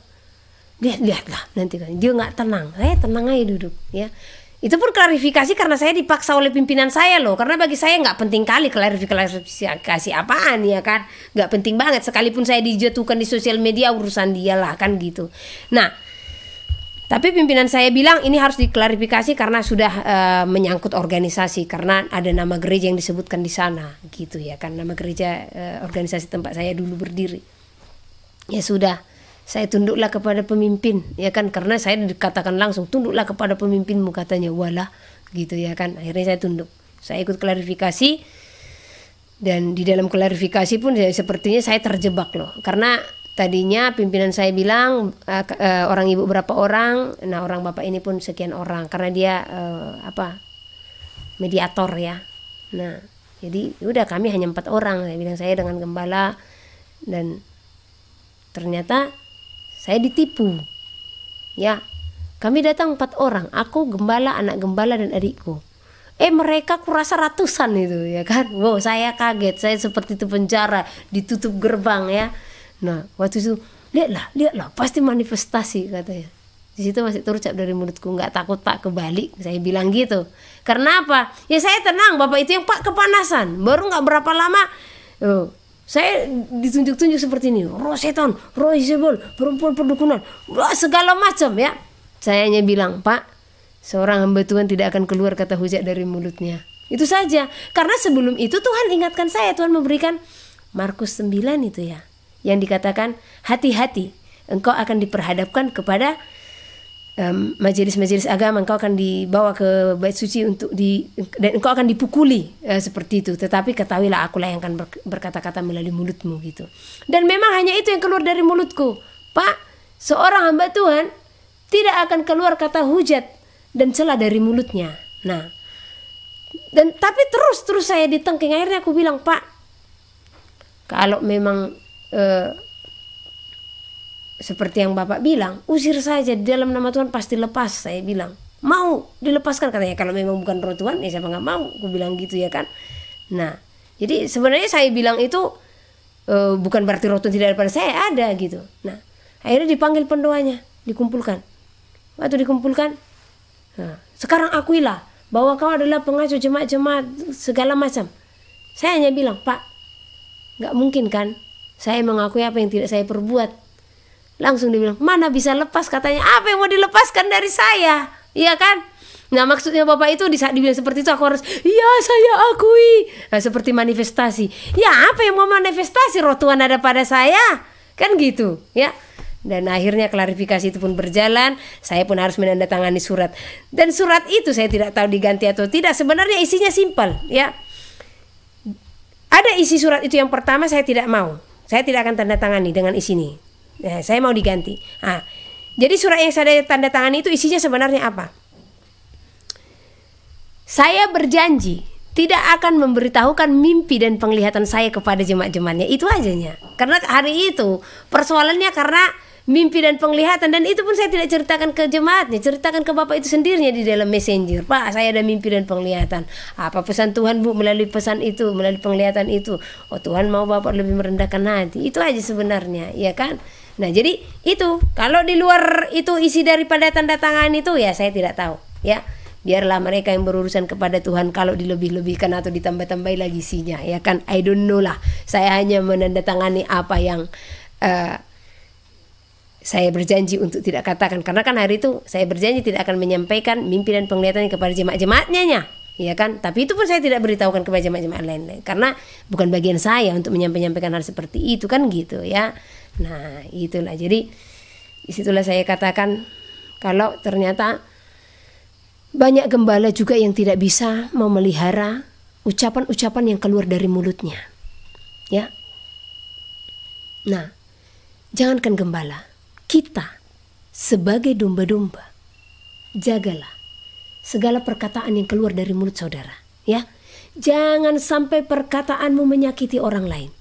lihatlah nanti kan dia nggak tenang. Saya tenang aja duduk ya. Itu pun klarifikasi karena saya dipaksa oleh pimpinan saya loh. Karena bagi saya nggak penting kali klarifikasi apaan ya kan. Nggak penting banget. Sekalipun saya dijatuhkan di sosial media, urusan dia lah kan gitu. Nah tapi pimpinan saya bilang ini harus diklarifikasi karena sudah menyangkut organisasi, karena ada nama gereja yang disebutkan di sana gitu ya kan, nama gereja organisasi tempat saya dulu berdiri. Ya sudah, saya tunduklah kepada pemimpin ya kan, karena saya dikatakan langsung tunduklah kepada pemimpinmu katanya. Walah gitu ya kan. Akhirnya saya tunduk. Saya ikut klarifikasi, dan di dalam klarifikasi pun sepertinya saya terjebak loh, karena tadinya pimpinan saya bilang orang ibu berapa orang, nah orang bapak ini pun sekian orang, karena dia mediator ya. Nah jadi udah kami hanya 4 orang, saya bilang saya dengan gembala, dan ternyata saya ditipu ya. Kami datang 4 orang, aku, gembala, anak gembala dan adikku. Mereka kurasa ratusan itu ya kan. Wow, saya kaget, saya seperti itu penjara, ditutup gerbang ya. Nah waktu itu lihatlah pasti manifestasi katanya. Di situ masih terucap dari mulutku, nggak takut Pak kebalik, saya bilang gitu. Karena apa? Ya saya tenang, bapak itu yang Pak kepanasan. Baru nggak berapa lama saya ditunjuk-tunjuk seperti ini, roh setan, roh Jezebel, perempuan perdukunan, segala macam ya. Saya hanya bilang, Pak, seorang hamba Tuhan tidak akan keluar kata hujat dari mulutnya. Itu saja. Karena sebelum itu Tuhan ingatkan saya, Tuhan memberikan Markus 9 itu ya, yang dikatakan hati-hati, engkau akan diperhadapkan kepada majelis-majelis agama, engkau akan dibawa ke bait suci dan engkau akan dipukuli seperti itu. Tetapi ketahuilah akulah yang akan berkata-kata melalui mulutmu gitu. Dan memang hanya itu yang keluar dari mulutku. Pak, seorang hamba Tuhan tidak akan keluar kata hujat dan celah dari mulutnya. Nah, dan tapi terus saya ditengking. Akhirnya aku bilang, Pak, kalau memang seperti yang Bapak bilang, usir saja, di dalam nama Tuhan pasti lepas. Saya bilang, mau dilepaskan katanya. Kalau memang bukan roh Tuhan, ya siapa nggak mau, aku bilang gitu ya kan. Nah, jadi sebenarnya saya bilang itu bukan berarti roh Tuhan tidak ada pada saya, ada gitu. Nah, akhirnya dipanggil pendoanya, dikumpulkan. Waktu dikumpulkan, nah, sekarang akuilah bahwa kau adalah pengasuh jemaat-jemaat segala macam. Saya hanya bilang, Pak, nggak mungkin kan saya mengakui apa yang tidak saya perbuat. Langsung dia bilang, mana bisa lepas katanya, apa yang mau dilepaskan dari saya, iya kan? Nah maksudnya Bapak itu di saat dibilang seperti itu aku harus, iya saya akui. Nah seperti manifestasi, ya apa yang mau manifestasi, roh Tuhan ada pada saya, kan gitu ya. Dan akhirnya klarifikasi itu pun berjalan. Saya pun harus menandatangani surat. Dan surat itu saya tidak tahu diganti atau tidak. Sebenarnya isinya simpel ya. Ada isi surat itu yang pertama saya tidak mau. Saya tidak akan tanda tangani dengan isi ini. Nah, saya mau diganti. Nah, jadi surat yang saya tanda tangani itu isinya sebenarnya apa? Saya berjanji tidak akan memberitahukan mimpi dan penglihatan saya kepada jemaat-jemaatnya. Itu ajanya. Karena hari itu persoalannya karena mimpi dan penglihatan, dan itu pun saya tidak ceritakan ke jemaatnya, ceritakan ke Bapak itu sendirinya di dalam messenger. Pak, saya ada mimpi dan penglihatan. Apa pesan Tuhan Bu melalui pesan itu, melalui penglihatan itu? Oh Tuhan mau Bapak lebih merendahkan hati. Itu aja sebenarnya, ya kan? Nah jadi itu, kalau di luar itu isi daripada tanda tangan itu ya saya tidak tahu ya. Biarlah mereka yang berurusan kepada Tuhan kalau dilebih-lebihkan atau ditambah-tambahi lagi isinya, ya kan? I don't know lah. Saya hanya menandatangani apa yang saya berjanji untuk tidak katakan, karena kan hari itu saya berjanji tidak akan menyampaikan mimpi dan penglihatannya kepada jemaat-jemaatnya, ya kan? Tapi itu pun saya tidak beritahukan kepada jemaat-jemaat lain, karena bukan bagian saya untuk menyampaikan hal seperti itu kan gitu ya. Nah itulah, jadi disitulah saya katakan kalau ternyata banyak gembala juga yang tidak bisa memelihara ucapan-ucapan yang keluar dari mulutnya, ya. Nah, jangankan gembala, kita sebagai domba-domba, jagalah segala perkataan yang keluar dari mulut saudara, ya. Jangan sampai perkataanmu menyakiti orang lain.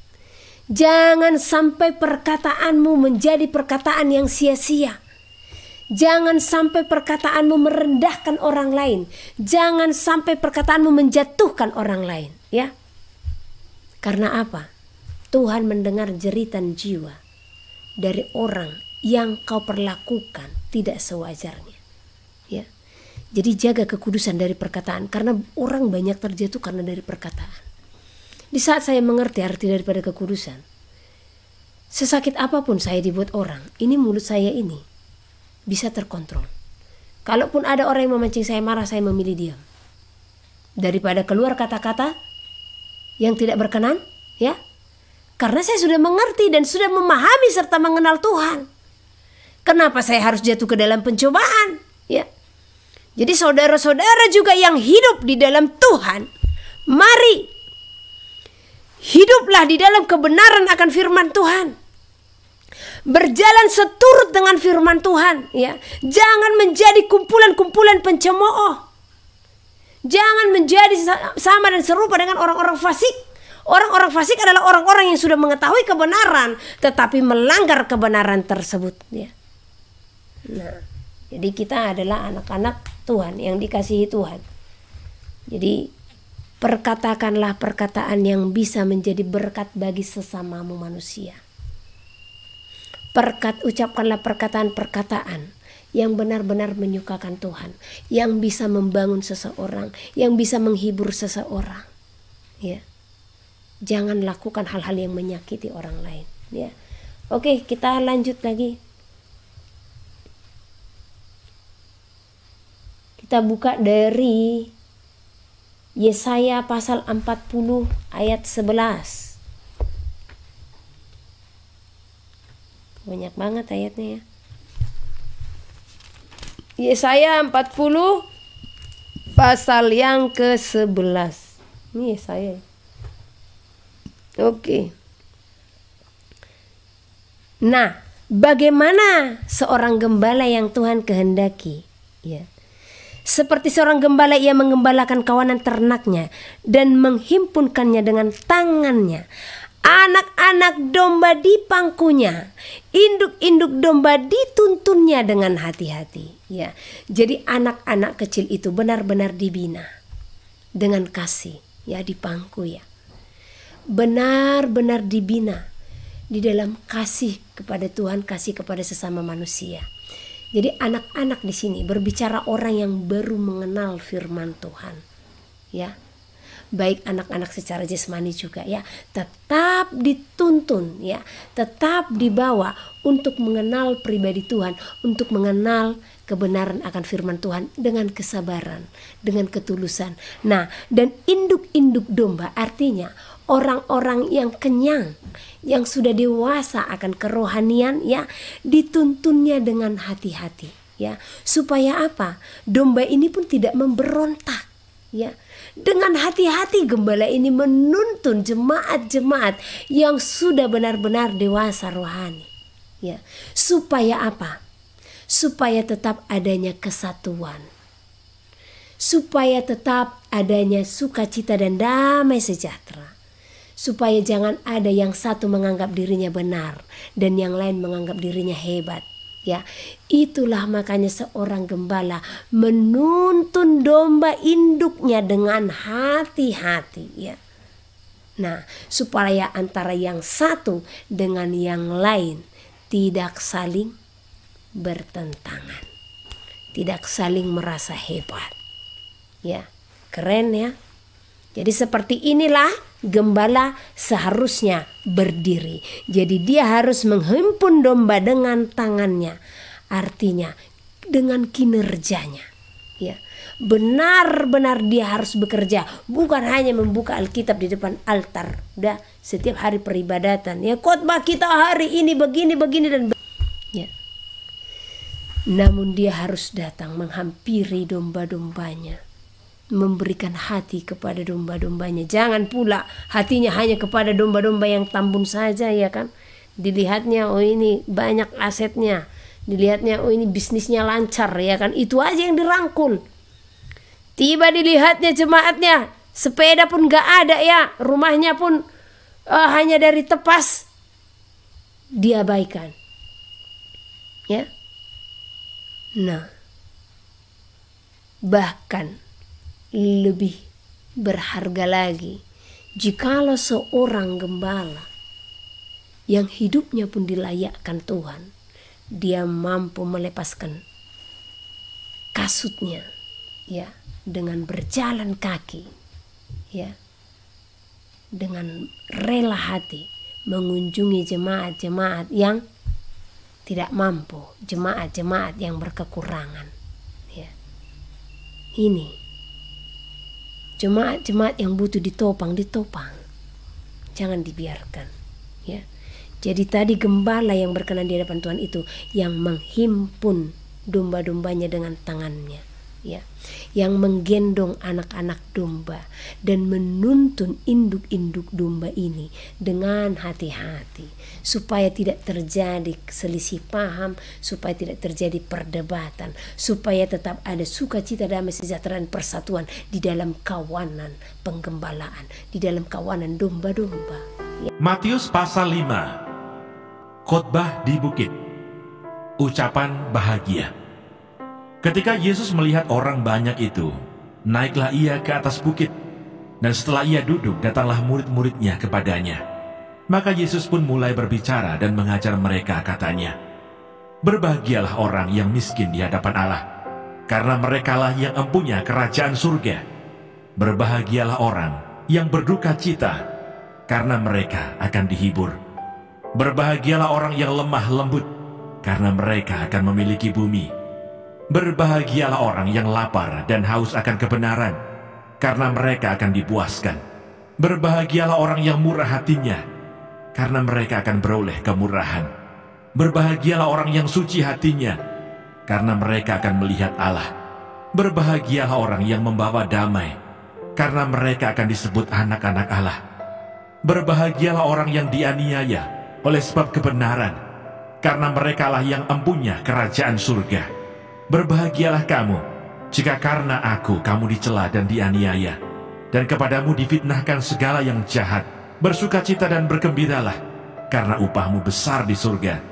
Jangan sampai perkataanmu menjadi perkataan yang sia-sia. Jangan sampai perkataanmu merendahkan orang lain. Jangan sampai perkataanmu menjatuhkan orang lain, ya. Karena apa? Tuhan mendengar jeritan jiwa dari orang yang kau perlakukan tidak sewajarnya, ya. Jadi jaga kekudusan dari perkataan, karena orang banyak terjatuh karena dari perkataan. Di saat saya mengerti arti daripada kekudusan, sesakit apapun saya dibuat orang, ini mulut saya ini bisa terkontrol. Kalaupun ada orang yang memancing saya marah, saya memilih diam. Daripada keluar kata-kata yang tidak berkenan, ya. Karena saya sudah mengerti dan sudah memahami serta mengenal Tuhan. Kenapa saya harus jatuh ke dalam pencobaan, ya? Jadi saudara-saudara juga yang hidup di dalam Tuhan, mari hiduplah di dalam kebenaran akan firman Tuhan. Berjalan seturut dengan firman Tuhan, ya. Jangan menjadi kumpulan-kumpulan pencemooh. Jangan menjadi sama dan serupa dengan orang-orang fasik. Orang-orang fasik adalah orang-orang yang sudah mengetahui kebenaran tetapi melanggar kebenaran tersebut, ya. Nah, jadi kita adalah anak-anak Tuhan yang dikasihi Tuhan. Jadi perkatakanlah perkataan yang bisa menjadi berkat bagi sesamamu manusia. Ucapkanlah perkataan-perkataan yang benar-benar menyukakan Tuhan, yang bisa membangun seseorang, yang bisa menghibur seseorang, ya. Jangan lakukan hal-hal yang menyakiti orang lain, ya. Oke, kita lanjut lagi. Kita buka dari Yesaya pasal 40 ayat 11. Banyak banget ayatnya, ya. Yesaya 40 pasal yang ke-11. Ini Yesaya. Oke. Nah, bagaimana seorang gembala yang Tuhan kehendaki, ya. Seperti seorang gembala, ia menggembalakan kawanan ternaknya dan menghimpunkannya dengan tangannya. Anak-anak domba di pangkunya, induk-induk domba dituntunnya dengan hati-hati, ya. Jadi anak-anak kecil itu benar-benar dibina dengan kasih, ya, di pangku, ya. Benar-benar dibina di dalam kasih kepada Tuhan, kasih kepada sesama manusia. Jadi anak-anak di sini berbicara orang yang baru mengenal firman Tuhan, ya. Baik anak-anak secara jasmani juga, ya, tetap dituntun, ya, tetap dibawa untuk mengenal pribadi Tuhan, untuk mengenal kebenaran akan firman Tuhan dengan kesabaran, dengan ketulusan. Nah, dan induk-induk domba artinya orang-orang yang kenyang, yang sudah dewasa akan kerohanian, ya, dituntunnya dengan hati-hati, ya. Supaya apa? Domba ini pun tidak memberontak, ya. Dengan hati-hati gembala ini menuntun jemaat-jemaat yang sudah benar-benar dewasa rohani, ya. Supaya apa? Supaya tetap adanya kesatuan, supaya tetap adanya sukacita dan damai sejahtera, supaya jangan ada yang satu menganggap dirinya benar dan yang lain menganggap dirinya hebat, ya. Itulah makanya seorang gembala menuntun domba induknya dengan hati-hati, ya. Nah, supaya antara yang satu dengan yang lain tidak saling bertentangan, tidak saling merasa hebat, ya. Keren, ya. Jadi seperti inilah gembala seharusnya berdiri. Jadi dia harus menghimpun domba dengan tangannya. Artinya dengan kinerjanya. Ya. Benar-benar dia harus bekerja, bukan hanya membuka Alkitab di depan altar. Udah setiap hari peribadatan. Ya, khotbah kita hari ini begini dan ya. Namun dia harus datang menghampiri domba-dombanya, memberikan hati kepada domba-dombanya. Jangan pula hatinya hanya kepada domba-domba yang tambun saja, ya kan. Dilihatnya, oh ini banyak asetnya, dilihatnya, oh ini bisnisnya lancar, ya kan. Itu aja yang dirangkul. Tiba dilihatnya jemaatnya, sepeda pun gak ada ya, rumahnya pun hanya dari tepas, diabaikan. Ya. Nah, bahkan lebih berharga lagi jikalau seorang gembala yang hidupnya pun dilayakkan Tuhan, dia mampu melepaskan kasutnya, ya, dengan berjalan kaki, ya, dengan rela hati mengunjungi jemaat-jemaat yang tidak mampu, jemaat-jemaat yang berkekurangan, ya. Ini jemaat-jemaat yang butuh ditopang, jangan dibiarkan, ya. Jadi tadi gembala yang berkenan di hadapan Tuhan itu yang menghimpun domba-dombanya dengan tangannya, ya, yang menggendong anak-anak domba dan menuntun induk-induk domba ini dengan hati-hati supaya tidak terjadi selisih paham, supaya tidak terjadi perdebatan, supaya tetap ada sukacita, damai sejahtera dan persatuan di dalam kawanan penggembalaan, di dalam kawanan domba-domba. Ya. Matius pasal 5. Khotbah di bukit. Ucapan bahagia. Ketika Yesus melihat orang banyak itu, naiklah ia ke atas bukit, dan setelah ia duduk, datanglah murid-muridnya kepadanya. Maka Yesus pun mulai berbicara dan mengajar mereka, katanya, "Berbahagialah orang yang miskin di hadapan Allah, karena merekalah yang empunya kerajaan surga. Berbahagialah orang yang berduka cita, karena mereka akan dihibur. Berbahagialah orang yang lemah lembut, karena mereka akan memiliki bumi. Berbahagialah orang yang lapar dan haus akan kebenaran, karena mereka akan dipuaskan. Berbahagialah orang yang murah hatinya, karena mereka akan beroleh kemurahan. Berbahagialah orang yang suci hatinya, karena mereka akan melihat Allah. Berbahagialah orang yang membawa damai, karena mereka akan disebut anak-anak Allah. Berbahagialah orang yang dianiaya oleh sebab kebenaran, karena merekalah yang empunya kerajaan surga. Berbahagialah kamu jika karena aku kamu dicela dan dianiaya, dan kepadamu difitnahkan segala yang jahat. Bersukacita dan bergembiralah, karena upahmu besar di surga.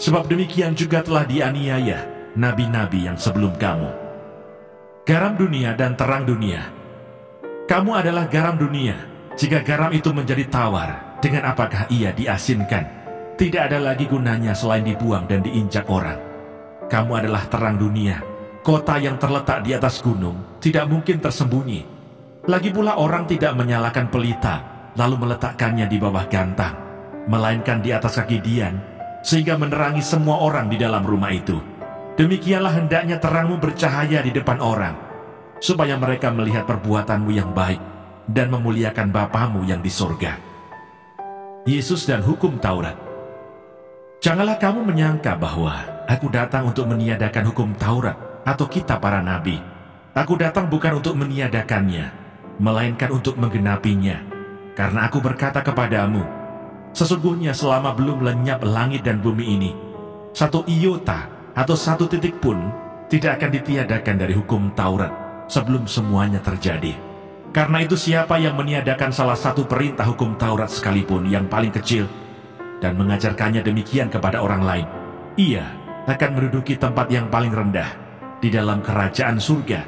Sebab demikian juga telah dianiaya nabi-nabi yang sebelum kamu. Garam dunia dan terang dunia. Kamu adalah garam dunia. Jika garam itu menjadi tawar, dengan apakah ia diasinkan? Tidak ada lagi gunanya selain dibuang dan diinjak orang. Kamu adalah terang dunia. Kota yang terletak di atas gunung tidak mungkin tersembunyi. Lagi pula orang tidak menyalakan pelita lalu meletakkannya di bawah gantang, melainkan di atas kaki dian, sehingga menerangi semua orang di dalam rumah itu. Demikianlah hendaknya terangmu bercahaya di depan orang, supaya mereka melihat perbuatanmu yang baik dan memuliakan Bapamu yang di sorga." Yesus dan hukum Taurat. Janganlah kamu menyangka bahwa aku datang untuk meniadakan hukum Taurat atau kitab para nabi. Aku datang bukan untuk meniadakannya, melainkan untuk menggenapinya. Karena aku berkata kepadamu, sesungguhnya selama belum lenyap langit dan bumi ini, satu iota atau satu titik pun tidak akan ditiadakan dari hukum Taurat sebelum semuanya terjadi. Karena itu siapa yang meniadakan salah satu perintah hukum Taurat sekalipun yang paling kecil dan mengajarkannya demikian kepada orang lain, ia akan menduduki tempat yang paling rendah di dalam kerajaan surga.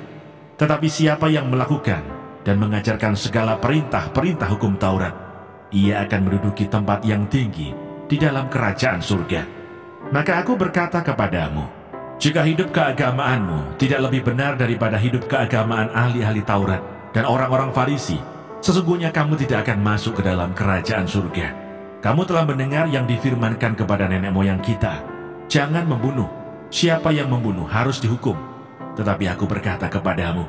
Tetapi siapa yang melakukan dan mengajarkan segala perintah-perintah hukum Taurat, ia akan menduduki tempat yang tinggi di dalam kerajaan surga. Maka aku berkata kepadamu, jika hidup keagamaanmu tidak lebih benar daripada hidup keagamaan ahli-ahli Taurat dan orang-orang Farisi, Sesungguhnya kamu tidak akan masuk ke dalam kerajaan surga. Kamu telah mendengar yang difirmankan kepada nenek moyang kita, jangan membunuh. Siapa yang membunuh harus dihukum. Tetapi aku berkata kepadamu,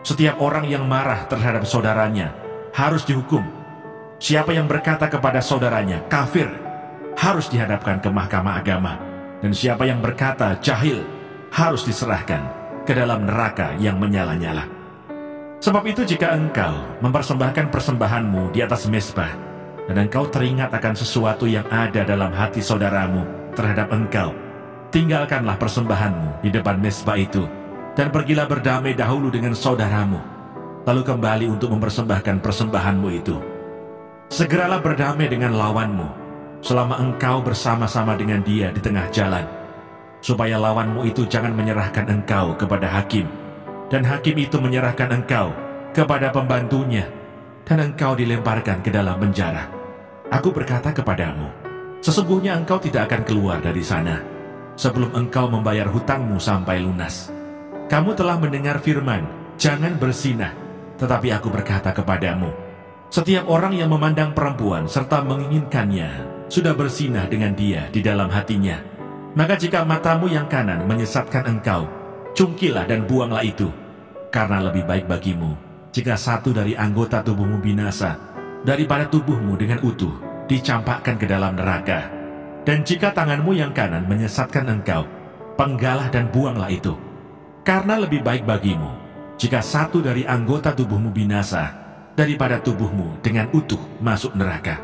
setiap orang yang marah terhadap saudaranya harus dihukum. Siapa yang berkata kepada saudaranya kafir harus dihadapkan ke mahkamah agama. Dan siapa yang berkata jahil harus diserahkan ke dalam neraka yang menyala-nyala. Sebab itu jika engkau mempersembahkan persembahanmu di atas mezbah, dan engkau teringat akan sesuatu yang ada dalam hati saudaramu terhadap engkau, tinggalkanlah persembahanmu di depan mezbah itu, dan pergilah berdamai dahulu dengan saudaramu, lalu kembali untuk mempersembahkan persembahanmu itu. Segeralah berdamai dengan lawanmu, selama engkau bersama-sama dengan dia di tengah jalan, supaya lawanmu itu jangan menyerahkan engkau kepada hakim, dan hakim itu menyerahkan engkau kepada pembantunya, dan engkau dilemparkan ke dalam penjara. Aku berkata kepadamu, sesungguhnya engkau tidak akan keluar dari sana sebelum engkau membayar hutangmu sampai lunas. Kamu telah mendengar firman, jangan berzinah. Tetapi aku berkata kepadamu, setiap orang yang memandang perempuan serta menginginkannya sudah berzinah dengan dia di dalam hatinya. Maka jika matamu yang kanan menyesatkan engkau, cungkilah dan buanglah itu. Karena lebih baik bagimu jika satu dari anggota tubuhmu binasa, daripada tubuhmu dengan utuh dicampakkan ke dalam neraka. Dan jika tanganmu yang kanan menyesatkan engkau, penggalah dan buanglah itu. Karena lebih baik bagimu jika satu dari anggota tubuhmu binasa, daripada tubuhmu dengan utuh masuk neraka.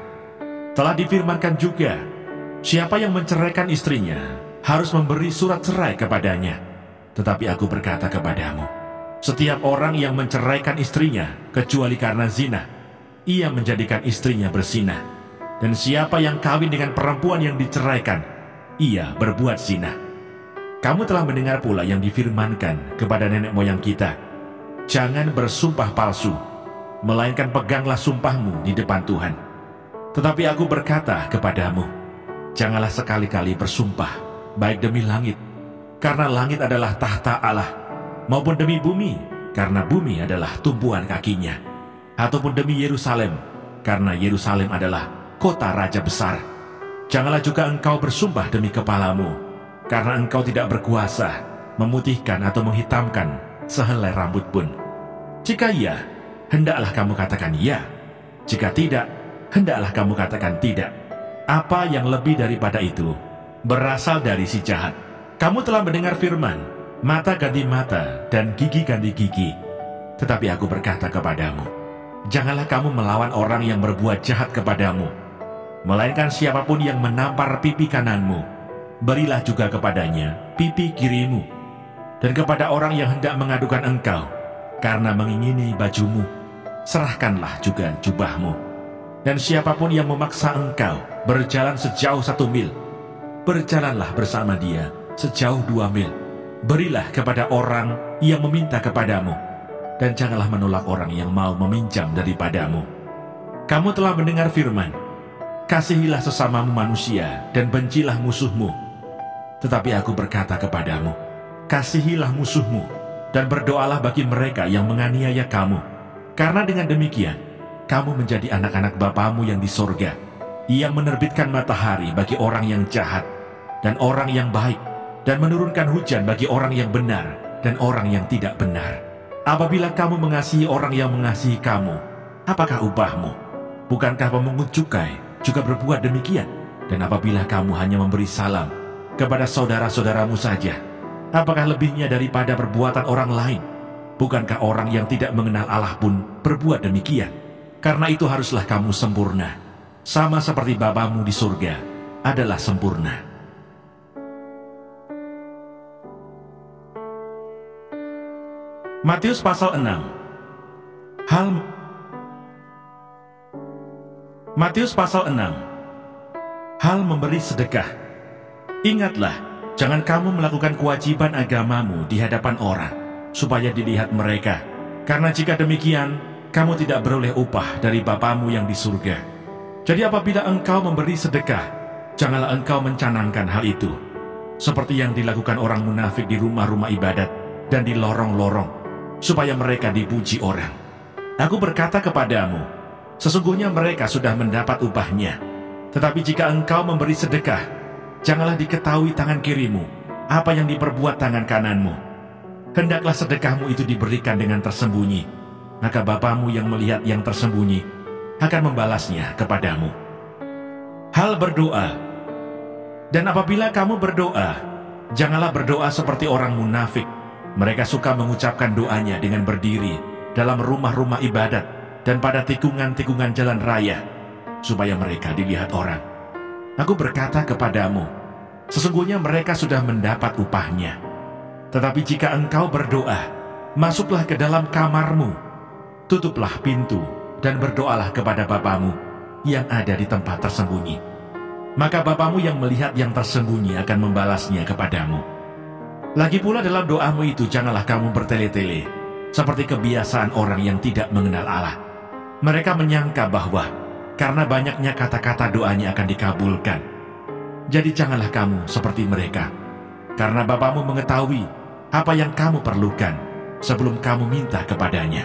Telah difirmankan juga, siapa yang menceraikan istrinya harus memberi surat cerai kepadanya. Tetapi aku berkata kepadamu, setiap orang yang menceraikan istrinya kecuali karena zina, ia menjadikan istrinya berzinah. Dan siapa yang kawin dengan perempuan yang diceraikan, ia berbuat zina. Kamu telah mendengar pula yang difirmankan kepada nenek moyang kita, jangan bersumpah palsu, melainkan peganglah sumpahmu di depan Tuhan. Tetapi aku berkata kepadamu, janganlah sekali-kali bersumpah, baik demi langit, karena langit adalah tahta Allah, maupun demi bumi, karena bumi adalah tumpuan kakinya, ataupun demi Yerusalem, karena Yerusalem adalah kota raja besar. Janganlah juga engkau bersumpah demi kepalamu, karena engkau tidak berkuasa memutihkan atau menghitamkan sehelai rambut pun. Jika iya, hendaklah kamu katakan ya. Jika tidak, hendaklah kamu katakan tidak. Apa yang lebih daripada itu berasal dari si jahat. Kamu telah mendengar firman, mata ganti mata dan gigi ganti gigi. Tetapi aku berkata kepadamu, janganlah kamu melawan orang yang berbuat jahat kepadamu, melainkan siapapun yang menampar pipi kananmu, berilah juga kepadanya pipi kirimu. Dan kepada orang yang hendak mengadukan engkau karena mengingini bajumu, serahkanlah juga jubahmu. Dan siapapun yang memaksa engkau berjalan sejauh 1 mil, berjalanlah bersama dia sejauh 2 mil. Berilah kepada orang yang meminta kepadamu, dan janganlah menolak orang yang mau meminjam daripadamu. Kamu telah mendengar firman, kasihilah sesamamu manusia dan bencilah musuhmu. Tetapi aku berkata kepadamu, kasihilah musuhmu dan berdoalah bagi mereka yang menganiaya kamu. Karena dengan demikian, kamu menjadi anak-anak Bapamu yang di sorga. Ia menerbitkan matahari bagi orang yang jahat dan orang yang baik, dan menurunkan hujan bagi orang yang benar dan orang yang tidak benar. Apabila kamu mengasihi orang yang mengasihi kamu, apakah upahmu? Bukankah pemungut cukai juga berbuat demikian? Dan apabila kamu hanya memberi salam kepada saudara-saudaramu saja, apakah lebihnya daripada perbuatan orang lain? Bukankah orang yang tidak mengenal Allah pun berbuat demikian? Karena itu haruslah kamu sempurna, sama seperti Bapamu di surga adalah sempurna. Matius pasal 6. Matius pasal 6. Hal memberi sedekah. Ingatlah, jangan kamu melakukan kewajiban agamamu di hadapan orang, supaya dilihat mereka. Karena jika demikian, kamu tidak beroleh upah dari Bapamu yang di surga. Jadi apabila engkau memberi sedekah, janganlah engkau mencanangkan hal itu, seperti yang dilakukan orang munafik di rumah-rumah ibadat dan di lorong-lorong, supaya mereka dipuji orang. Aku berkata kepadamu, sesungguhnya mereka sudah mendapat upahnya. Tetapi jika engkau memberi sedekah, janganlah diketahui tangan kirimu apa yang diperbuat tangan kananmu. Hendaklah sedekahmu itu diberikan dengan tersembunyi, maka Bapamu yang melihat yang tersembunyi akan membalasnya kepadamu. Hal berdoa. Dan apabila kamu berdoa, janganlah berdoa seperti orang munafik. Mereka suka mengucapkan doanya dengan berdiri dalam rumah-rumah ibadat dan pada tikungan-tikungan jalan raya, supaya mereka dilihat orang. Aku berkata kepadamu, sesungguhnya mereka sudah mendapat upahnya. Tetapi jika engkau berdoa, masuklah ke dalam kamarmu, tutuplah pintu, dan berdoalah kepada Bapamu yang ada di tempat tersembunyi. Maka Bapamu yang melihat yang tersembunyi akan membalasnya kepadamu. Lagi pula dalam doamu itu janganlah kamu bertele-tele, seperti kebiasaan orang yang tidak mengenal Allah. Mereka menyangka bahwa karena banyaknya kata-kata doanya akan dikabulkan. Jadi janganlah kamu seperti mereka, karena Bapamu mengetahui apa yang kamu perlukan sebelum kamu minta kepadanya.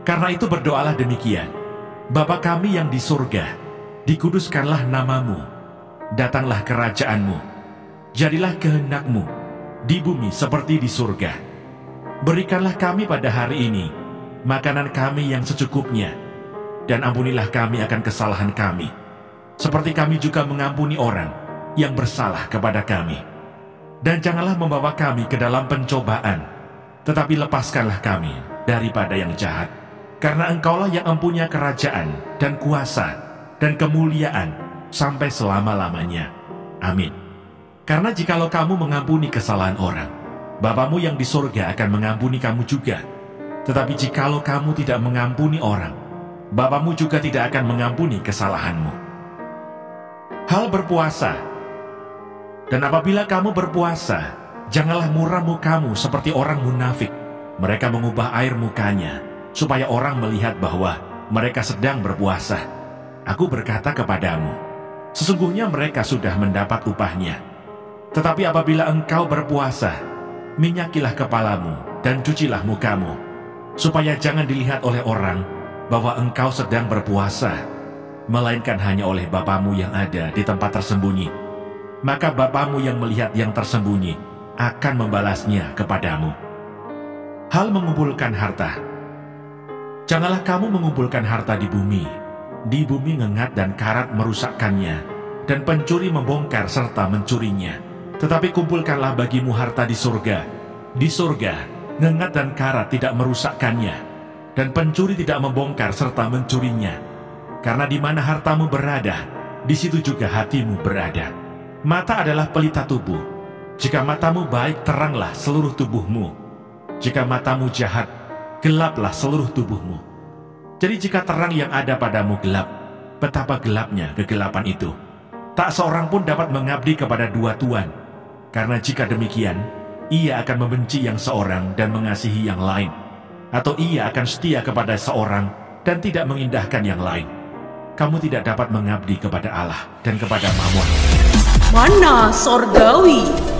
Karena itu berdoalah demikian: Bapa kami yang di surga, dikuduskanlah namamu, datanglah kerajaanmu, jadilah kehendak-Mu di bumi seperti di surga. Berikanlah kami pada hari ini makanan kami yang secukupnya, dan ampunilah kami akan kesalahan kami, seperti kami juga mengampuni orang yang bersalah kepada kami. Dan janganlah membawa kami ke dalam pencobaan, tetapi lepaskanlah kami daripada yang jahat. Karena Engkaulah yang mempunyai kerajaan dan kuasa dan kemuliaan sampai selama-lamanya. Amin. Karena jikalau kamu mengampuni kesalahan orang, Bapamu yang di surga akan mengampuni kamu juga. Tetapi jikalau kamu tidak mengampuni orang, Bapamu juga tidak akan mengampuni kesalahanmu. Hal berpuasa. Dan apabila kamu berpuasa, janganlah muram mukamu seperti orang munafik. Mereka mengubah air mukanya, supaya orang melihat bahwa mereka sedang berpuasa. Aku berkata kepadamu, sesungguhnya mereka sudah mendapat upahnya. Tetapi apabila engkau berpuasa, minyakilah kepalamu dan cucilah mukamu, supaya jangan dilihat oleh orang bahwa engkau sedang berpuasa, melainkan hanya oleh Bapamu yang ada di tempat tersembunyi. Maka Bapamu yang melihat yang tersembunyi akan membalasnya kepadamu. Hal mengumpulkan harta. Janganlah kamu mengumpulkan harta di bumi. Di bumi ngengat dan karat merusakkannya, dan pencuri membongkar serta mencurinya. Tetapi kumpulkanlah bagimu harta di surga. Di surga, ngengat dan karat tidak merusakkannya, dan pencuri tidak membongkar serta mencurinya. Karena di mana hartamu berada, di situ juga hatimu berada. Mata adalah pelita tubuh. Jika matamu baik, teranglah seluruh tubuhmu. Jika matamu jahat, gelaplah seluruh tubuhmu. Jadi jika terang yang ada padamu gelap, betapa gelapnya kegelapan itu. Tak seorang pun dapat mengabdi kepada dua tuan, karena jika demikian, ia akan membenci yang seorang dan mengasihi yang lain, atau ia akan setia kepada seorang dan tidak mengindahkan yang lain. Kamu tidak dapat mengabdi kepada Allah dan kepada Mammon. Mana Sorgawi.